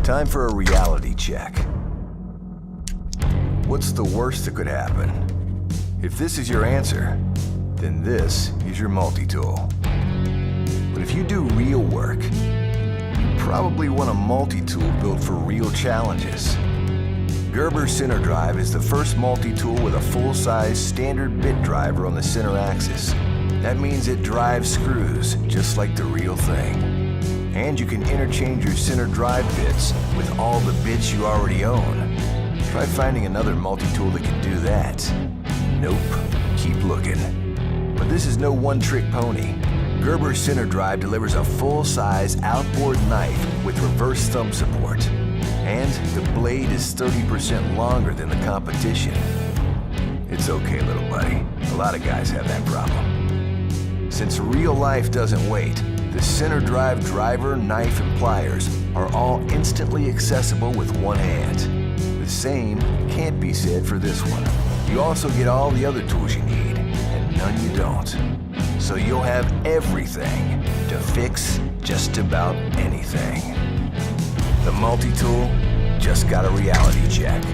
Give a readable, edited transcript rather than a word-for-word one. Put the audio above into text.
Time for a reality check. What's the worst that could happen? If this is your answer, then this is your multi-tool. But if you do real work, you probably want a multi-tool built for real challenges. Gerber Center-Drive is the first multi-tool with a full-size standard bit driver on the center axis. That means it drives screws just like the real thing. And you can interchange your center drive bits with all the bits you already own. Try finding another multi-tool that can do that. Nope, keep looking. But this is no one-trick pony. Gerber Center-Drive delivers a full-size outboard knife with reverse thumb support. And the blade is 30% longer than the competition. It's okay, little buddy. A lot of guys have that problem. Since real life doesn't wait, the Center-Drive driver, knife, and pliers are all instantly accessible with one hand. The same can't be said for this one. You also get all the other tools you need, and none you don't. So you'll have everything to fix just about anything. The multi-tool just got a reality check.